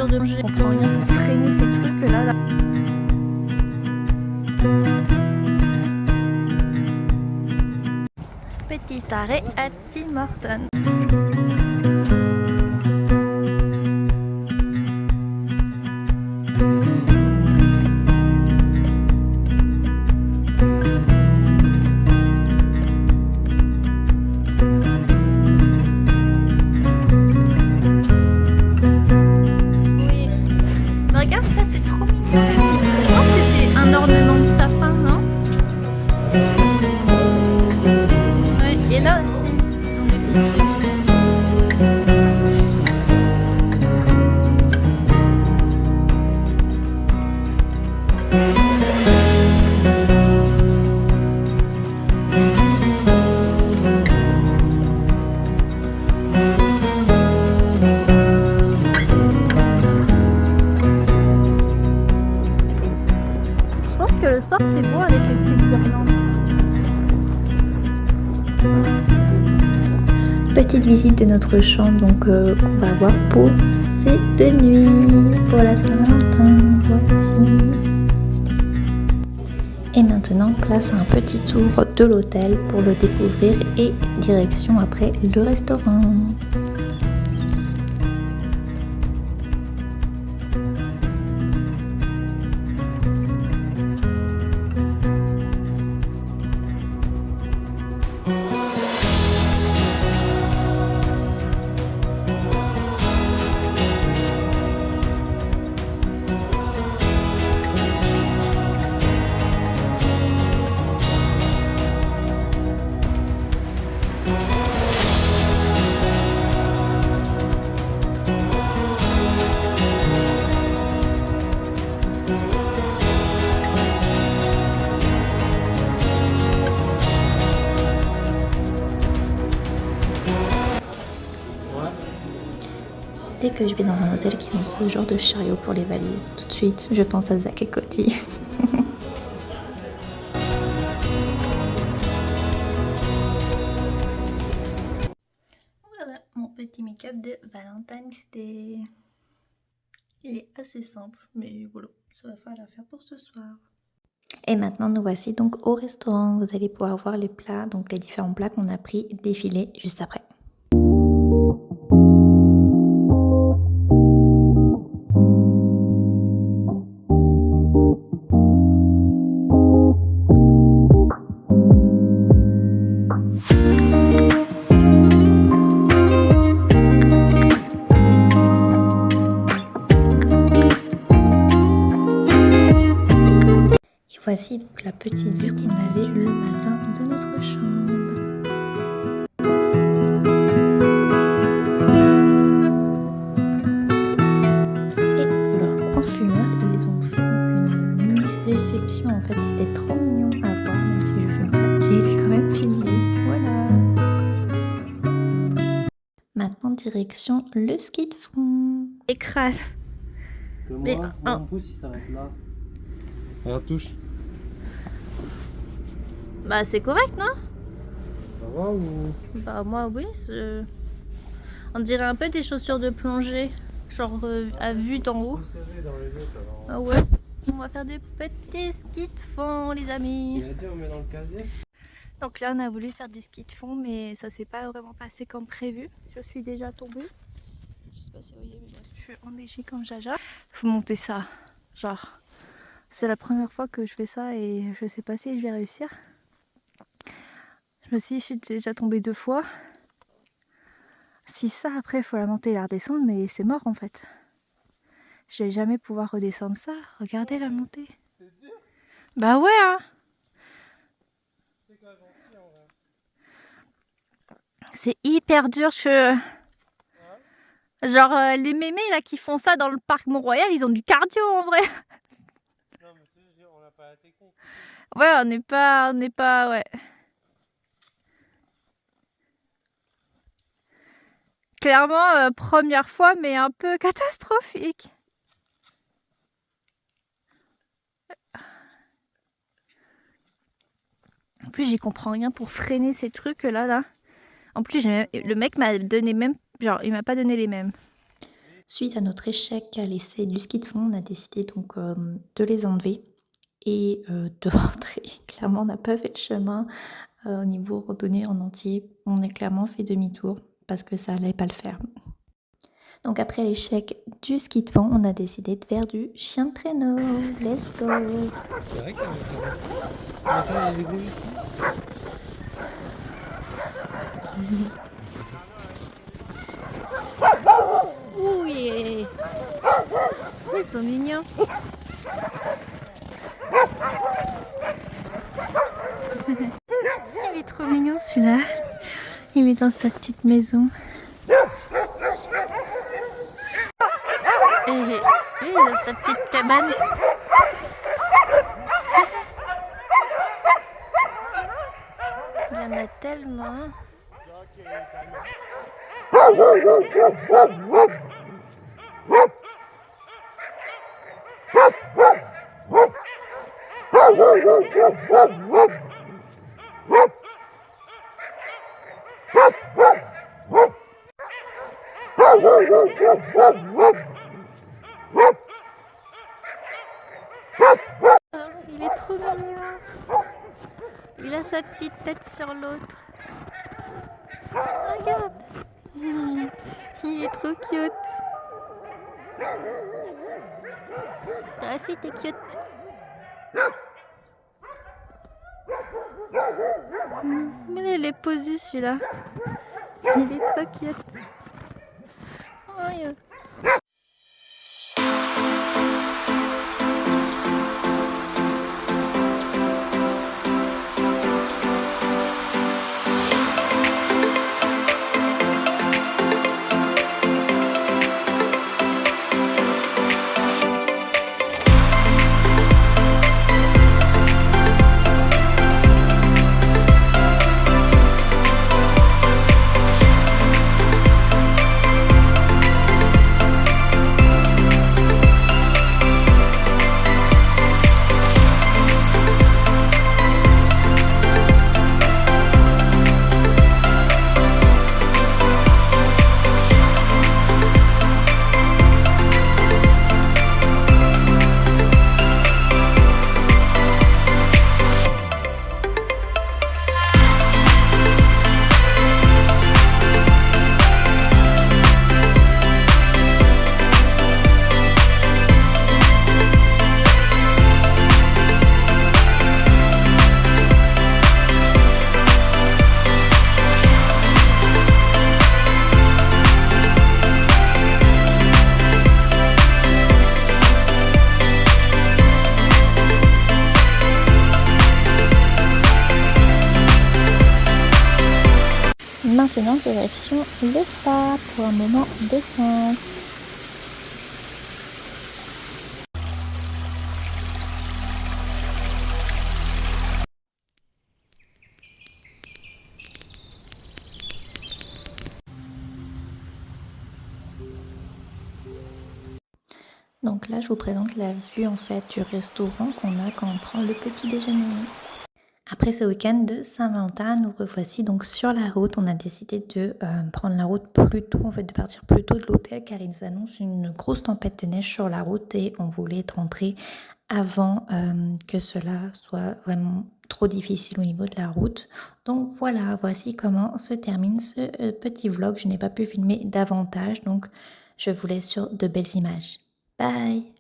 chaussures de plongée. Je comprends rien pour freiner ces trucs là. Petit arrêt à Tim Hortons. Le soir c'est beau avec les petites guirlandes. Petite visite de notre chambre donc qu'on va voir pour cette nuit pour la Saint-Valentin. Voici. Et maintenant place à un petit tour de l'hôtel pour le découvrir et direction après le restaurant. Dès que je vais dans un hôtel qui ont ce genre de chariot pour les valises, tout de suite je pense à Zach et Cody. Voilà mon petit make-up de Valentine's Day. Il est assez simple, mais voilà, ça va faire l'affaire pour ce soir. Et maintenant nous voici donc au restaurant. Vous allez pouvoir voir les plats, donc les différents plats qu'on a pris défiler juste après. Voici donc la petite vue qu'on avait le matin de notre chambre. Et pour leur coiffure, ils ont fait donc une mini réception. En fait, c'était trop mignon à voir, même si je filme pas. J'ai été quand même filmée. Voilà. Maintenant, direction le ski de fond. Écrase. Mais mon pouce il s'arrête là. Regarde, touche. Bah c'est correct, non? Ça va ou? Bah moi oui, on dirait un peu des chaussures de plongée, genre à vue d'en haut. Ah ouais. On va faire des petits skis de fond les amis. Il a dit on met dans le casier. Donc là on a voulu faire du ski de fond mais ça s'est pas vraiment passé comme prévu. Je suis déjà tombée. Je sais pas si vous voyez mais là, je suis enneigée comme jaja. Faut monter ça, genre. C'est la première fois que je fais ça et je sais pas si je vais réussir. Je me suis dit, je suis déjà tombée 2 fois. Si ça, après, il faut la monter et la redescendre, mais c'est mort en fait. Je vais jamais pouvoir redescendre ça. Regardez la montée. C'est dur. Bah ouais, hein. C'est hyper dur. Genre, les mémés là qui font ça dans le parc Mont-Royal, ils ont du cardio en vrai. Non, mais on n'a pas la technique. Ouais, on n'est pas, ouais. Clairement, première fois, mais un peu catastrophique. En plus, j'y comprends rien pour freiner ces trucs là. En plus, le mec m'a donné même, genre, il m'a pas donné les mêmes. Suite à notre échec à l'essai du ski de fond, on a décidé donc de les enlever et de rentrer. Clairement, on n'a pas fait le chemin au niveau randonnée en entier. On a clairement fait demi-tour parce que ça allait pas le faire. Donc après l'échec du ski de fond, on a décidé de faire du chien de traîneau. Let's go! C'est vrai qu'il y a des gros ici. Oui, ils sont mignons. Il est trop mignon celui-là. Il est dans sa petite maison. Et lui, il est dans sa petite cabane. Il y en a tellement. Il est trop mignon. Il a sa petite tête sur l'autre. Regarde. Il est trop cute. Toi aussi t'es cute. Mais il est posé celui-là. Il est trop cute. Oh, yeah. Maintenant, direction le spa pour un moment détente. Donc là, je vous présente la vue en fait du restaurant qu'on a quand on prend le petit déjeuner. Après ce week-end de Saint-Valentin, nous revoici donc sur la route. On a décidé de prendre la route plus tôt, en fait de partir plus tôt de l'hôtel car ils annoncent une grosse tempête de neige sur la route et on voulait être rentré avant que cela soit vraiment trop difficile au niveau de la route. Donc voilà, voici comment se termine ce petit vlog. Je n'ai pas pu filmer davantage, donc je vous laisse sur de belles images. Bye!